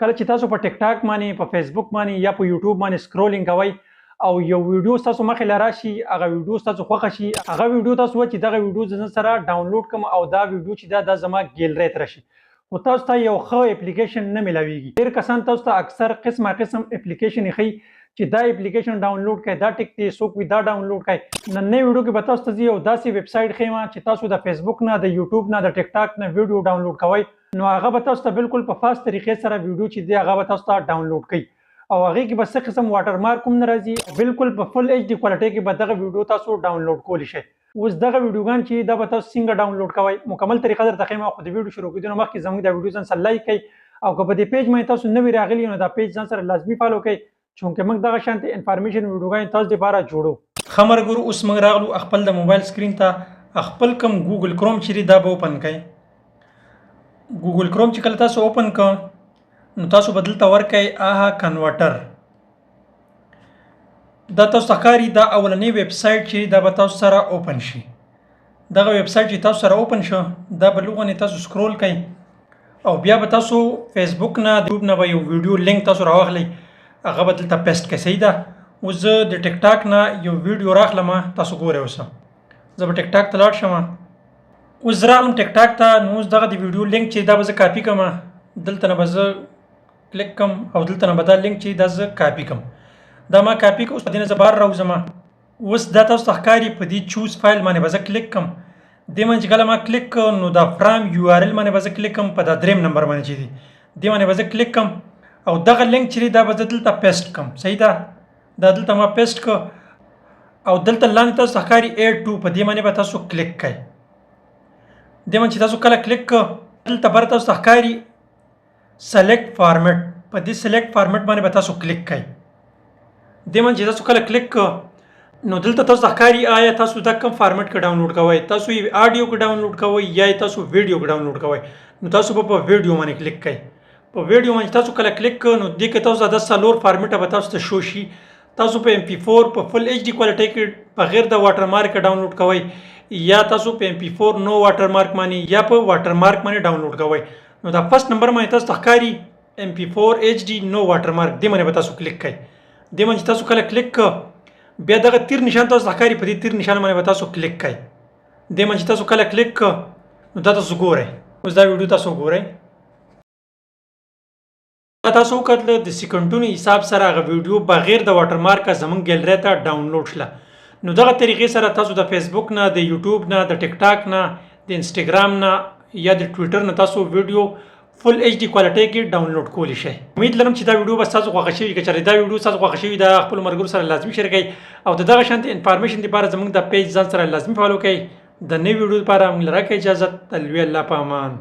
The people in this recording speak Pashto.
کله چې تاسو په ټیک ټاک باندې په فیسبوک باندې یا په یوټیوب باندې سکرولینګ کوئ او یو ویډیو تاسو مخې له راشي هغه ویډیو تاسو خوښه شي هغه ویډیو تاسو چې دغه ویډیو زه سره ډاونلوډ کړم او دا ویډیو چې دا زما ګیلري ته راشي خو تاسو ته یو ښه اپلیکیشن نه ملاویږي ډېر کسان تاسو ته اکثر قسم اپلیکیشن ښیي چې دا اپلیکیشن ډاونلوډ کړئ دا ټیک دی څوک وي دا ډاونلوډ کړئ نننۍ ویډیو کې به تاسو ته زه یو داسې ویب سایټ ښیم چې تاسو د فیسبوک نه د یوټیوب نه د ټیک ټاک نه ویډیو ډاونلوډ کوئ نو هغه به تاسو ته بالکل په فاست طریقې سره ویډیو چې دی هغه به تاسو ته ډاونلوډ کوي او هغې کې به څه قسم واټر مارک هم نه راځي بالکل په فل ایچ ډي کوالټۍ کې به دغه ویډیو تاسو ډاونلوډ کولی شئ اوس دغه ویډیوګان چې دا به تاسو څنګه ډاونلوډ کوئ مکمل طریقه درته ښیم خو د ویډیو شروع کېدو نه مخکې زموږ دا ویډیو ځان سره لایک کړئ او که په دې پیج باندې تاسو نوي راغلي نو دا پیج ځان سره لازمي فالو کړئ چونکې موږ دغه شانتې انفارمیشن ویډیوګانې تاسو دپاره جوړو ښه ملګرو اوس موږ راغلو خپل د موبایل سکرین ته خپل کوم ګوګل کروم چې دی دا به اوپن کړئ ګوګل کروم چې کله تاسو اوپن کړئ نو تاسو به دلته ورکړئ آها کنورټر دا تاسو ته ښکاري دا اولنی ویب سایټ چې دا به تاسو سره اوپن شي دغه ویب سایټ چې تاسو سره اوپن شو دا به لږ تاسو سکرول کړئ او بیا به تاسو فیسبوک نه د یوټیوب نه به یو ویډیو لینک تاسو راواخلئ هغه به دلته پیسټ کړئ صحیح ده اوس زه د ټیک ټاک نه یو ویډیو راخلم تاسو ګورئ اوس زه به ټیک ټاک ته لاړ شم اوس زه راغلم ټیک ټاک ته نو اوس دغه د ویډیو لینک چې دا به زه کاپي کړم دلته نه به زه کلیک کړم او دلته نه به دا لینک چې دا زه کاپي کړم دا ما کاپي کړ اوس په دې نه زه بهر راوځم اوس دا تاسو ته ښکاري په دې چوز فایل باندې به زه کلیک کړم دې باندې چې کله ما کلیک کړ نو دا فرام یو آر ال باندې به زه کلیک کړم په دا دریم نمبر باندې چې دی دې باندې به زه کلیک کړم او دغه لینک چې دی دا به زه دلته پیسټ کړم صحیح ده دا دلته ما پیسټ کړ او دلته لاندې تاسو ته ښکاري ایډ ټو په دې باندې به تاسو کلیک کړئ دې باندې چې تاسو کله کلیک کړ دلته بر تاسو ته ښکاري سلیکټ فارمیټ په دې سلیکټ فارمیټ باندې به تاسو کلیک کړئ دې باندې چې تاسو کله کلیک کړ نو دلته تاسو ته ښکاري آیا تاسو دا کوم فارمیټ کې ډاونلوډ کوئ تاسو یې آډیو کې ډاونلوډ کوئ یا تاسو ویډیو کې ډاونلوډ کوئ نو تاسو به په ویډیو باندې کلیک کړئ په ویډیو باندې تاسو کله کلیک کړ نو دې کې تاسو د څلور فارمیټه به تاسو ته شو شي تاسو په MP4 په فل ایچ ډي کوالټۍ کې بغیر د واټر مارک ډاونلوډ کوئ یا تاسو په MP4 نو واټر مارک باندې یا په واټر مارک باندې ډاونلوډ کوئ نو دا فرست نمبر باندې تاسو ته ښکاري MP4 HD نو واټر مارک دې باندې به تاسو کلیک کړئ دې باندې تاسو کله کلیک کړ بیا دغه تیر نشان تاسو ښکاري په دې تیر نشان باندې به تاسو کلیک کړئ دې باندې تاسو کله کلیک کړ نو دا تاسو ګورئ اوس دا ویډیو تاسو ګورئ تاسو وکتل د سکندونو حساب سره هغه ویډیو بغیر د واټر مارک زمونږ ګیلري ته ډاونلوډ شله نو دغه طریقې سره تاسو د فیسبوک نه د یوټیوب نه د ټیک ټاک نه د انسټاګرام نه یا د ټویټر نه تاسو ویډیو فل ایچ ډي کوالټۍ کې ډاونلوډ کولی شئ امید لرم چې دا ویډیو به ستاسو خوښه شوي که چېرې دا ویډیو ستاسو خوښه شوي ده خپلو ملګرو سره لازمي شیر کړئ او د دغه شانتې انفارمیشن دپاره زموږ د پیج ځان سره لازمي فالو کړئ د نوي ویډیو لپاره موږ له راکړئ اجازت د لوی الله په امان